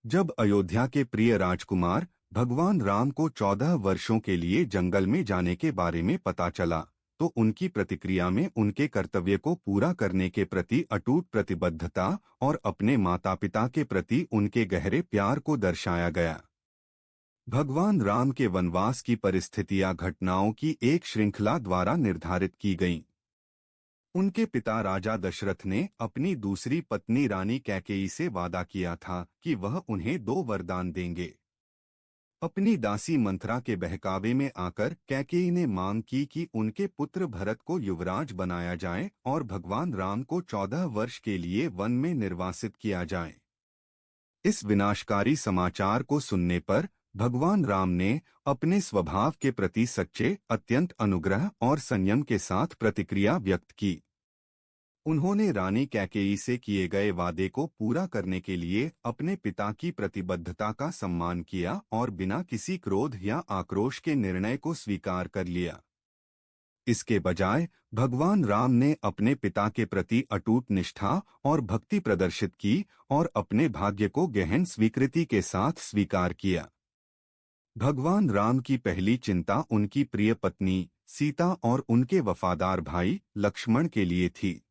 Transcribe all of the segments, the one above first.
जब अयोध्या के प्रिय राजकुमार भगवान राम को 14 वर्षों के लिए जंगल में जाने के बारे में पता चला, तो उनकी प्रतिक्रिया में उनके कर्तव्य को पूरा करने के प्रति अटूट प्रतिबद्धता और अपने माता पिता के प्रति उनके गहरे प्यार को दर्शाया गया। भगवान राम के वनवास की परिस्थितियां घटनाओं की एक श्रृंखला द्वारा निर्धारित की गईं। उनके पिता राजा दशरथ ने अपनी दूसरी पत्नी रानी कैकेयी से वादा किया था कि वह उन्हें 2 वरदान देंगे। अपनी दासी मंथरा के बहकावे में आकर कैकेयी ने मांग की कि उनके पुत्र भरत को युवराज बनाया जाए और भगवान राम को 14 वर्ष के लिए वन में निर्वासित किया जाए। इस विनाशकारी समाचार को सुनने पर भगवान राम ने अपने स्वभाव के प्रति सच्चे, अत्यंत अनुग्रह और संयम के साथ प्रतिक्रिया व्यक्त की। उन्होंने रानी कैकेयी से किए गए वादे को पूरा करने के लिए अपने पिता की प्रतिबद्धता का सम्मान किया और बिना किसी क्रोध या आक्रोश के निर्णय को स्वीकार कर लिया। इसके बजाय भगवान राम ने अपने पिता के प्रति अटूट निष्ठा और भक्ति प्रदर्शित की और अपने भाग्य को गहन स्वीकृति के साथ स्वीकार किया। भगवान राम की पहली चिंता उनकी प्रिय पत्नी सीता और उनके वफादार भाई लक्ष्मण के लिए थी।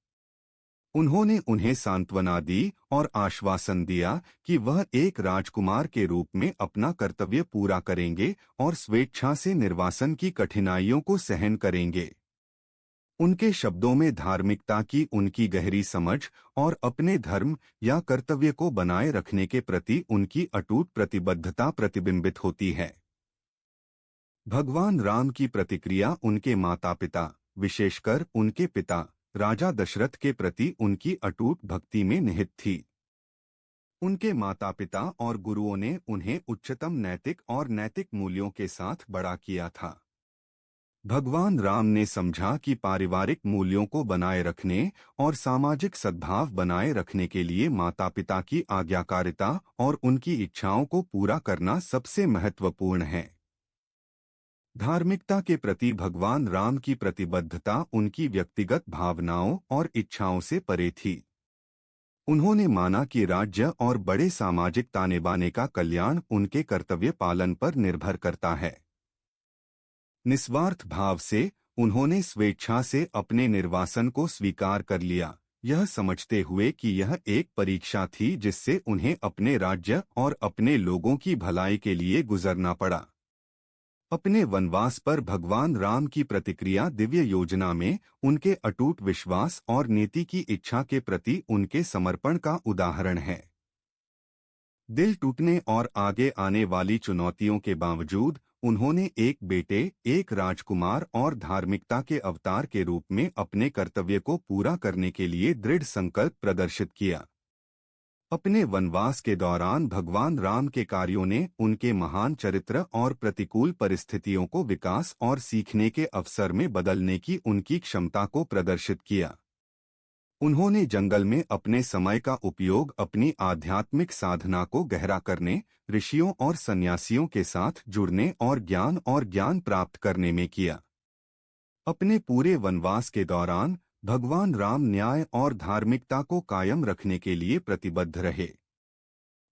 उन्होंने उन्हें सांत्वना दी और आश्वासन दिया कि वह एक राजकुमार के रूप में अपना कर्तव्य पूरा करेंगे और स्वेच्छा से निर्वासन की कठिनाइयों को सहन करेंगे। उनके शब्दों में धार्मिकता की उनकी गहरी समझ और अपने धर्म या कर्तव्य को बनाए रखने के प्रति उनकी अटूट प्रतिबद्धता प्रतिबिंबित होती है। भगवान राम की प्रतिक्रिया उनके माता-पिता, विशेषकर उनके पिता राजा दशरथ के प्रति उनकी अटूट भक्ति में निहित थी। उनके माता-पिता और गुरुओं ने उन्हें उच्चतम नैतिक और नैतिक मूल्यों के साथ बड़ा किया था। भगवान राम ने समझा कि पारिवारिक मूल्यों को बनाए रखने और सामाजिक सद्भाव बनाए रखने के लिए माता-पिता की आज्ञाकारिता और उनकी इच्छाओं को पूरा करना सबसे महत्वपूर्ण है। धार्मिकता के प्रति भगवान राम की प्रतिबद्धता उनकी व्यक्तिगत भावनाओं और इच्छाओं से परे थी। उन्होंने माना कि राज्य और बड़े सामाजिक ताने-बाने का कल्याण उनके कर्तव्य पालन पर निर्भर करता है। निस्वार्थ भाव से उन्होंने स्वेच्छा से अपने निर्वासन को स्वीकार कर लिया, यह समझते हुए कि यह एक परीक्षा थी जिससे उन्हें अपने राज्य और अपने लोगों की भलाई के लिए गुजरना पड़ा। अपने वनवास पर भगवान राम की प्रतिक्रिया दिव्य योजना में उनके अटूट विश्वास और नीति की इच्छा के प्रति उनके समर्पण का उदाहरण है। दिल टूटने और आगे आने वाली चुनौतियों के बावजूद उन्होंने एक बेटे, एक राजकुमार और धार्मिकता के अवतार के रूप में अपने कर्तव्य को पूरा करने के लिए दृढ़ संकल्प प्रदर्शित किया। अपने वनवास के दौरान भगवान राम के कार्यों ने उनके महान चरित्र और प्रतिकूल परिस्थितियों को विकास और सीखने के अवसर में बदलने की उनकी क्षमता को प्रदर्शित किया। उन्होंने जंगल में अपने समय का उपयोग अपनी आध्यात्मिक साधना को गहरा करने, ऋषियों और सन्यासियों के साथ जुड़ने और ज्ञान प्राप्त करने में किया। अपने पूरे वनवास के दौरान भगवान राम न्याय और धार्मिकता को कायम रखने के लिए प्रतिबद्ध रहे।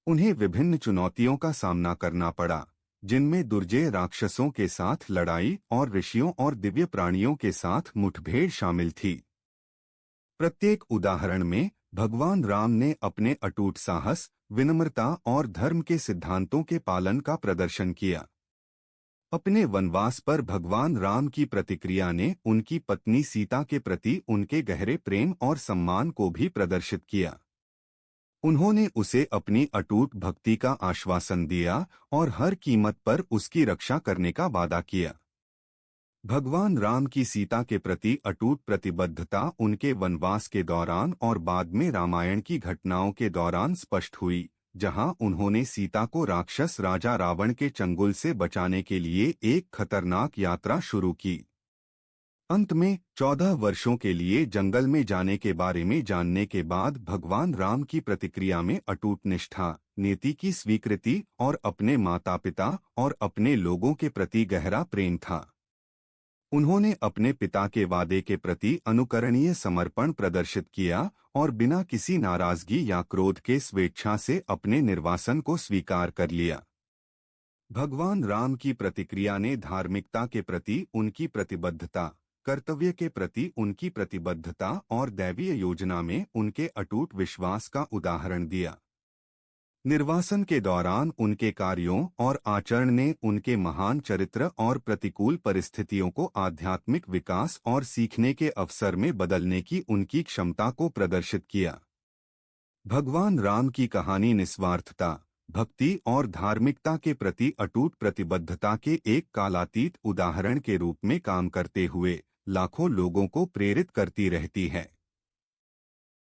उन्हें विभिन्न चुनौतियों का सामना करना पड़ा, जिनमें दुर्जय राक्षसों के साथ लड़ाई और ऋषियों और दिव्य प्राणियों के साथ मुठभेड़ शामिल थी। प्रत्येक उदाहरण में भगवान राम ने अपने अटूट साहस, विनम्रता और धर्म के सिद्धांतों के पालन का प्रदर्शन किया। अपने वनवास पर भगवान राम की प्रतिक्रिया ने उनकी पत्नी सीता के प्रति उनके गहरे प्रेम और सम्मान को भी प्रदर्शित किया। उन्होंने उसे अपनी अटूट भक्ति का आश्वासन दिया और हर कीमत पर उसकी रक्षा करने का वादा किया। भगवान राम की सीता के प्रति अटूट प्रतिबद्धता उनके वनवास के दौरान और बाद में रामायण की घटनाओं के दौरान स्पष्ट हुई, जहां उन्होंने सीता को राक्षस राजा रावण के चंगुल से बचाने के लिए एक खतरनाक यात्रा शुरू की। अंत में 14 वर्षों के लिए जंगल में जाने के बारे में जानने के बाद भगवान राम की प्रतिक्रिया में अटूट निष्ठा, नीति की स्वीकृति और अपने माता पिता और अपने लोगों के प्रति गहरा प्रेम था। उन्होंने अपने पिता के वादे के प्रति अनुकरणीय समर्पण प्रदर्शित किया और बिना किसी नाराजगी या क्रोध के स्वेच्छा से अपने निर्वासन को स्वीकार कर लिया। भगवान राम की प्रतिक्रिया ने धार्मिकता के प्रति उनकी प्रतिबद्धता, कर्तव्य के प्रति उनकी प्रतिबद्धता और दैवीय योजना में उनके अटूट विश्वास का उदाहरण दिया। निर्वासन के दौरान उनके कार्यों और आचरण ने उनके महान चरित्र और प्रतिकूल परिस्थितियों को आध्यात्मिक विकास और सीखने के अवसर में बदलने की उनकी क्षमता को प्रदर्शित किया। भगवान राम की कहानी निस्वार्थता, भक्ति और धार्मिकता के प्रति अटूट प्रतिबद्धता के एक कालातीत उदाहरण के रूप में काम करते हुए लाखों लोगों को प्रेरित करती रहती है।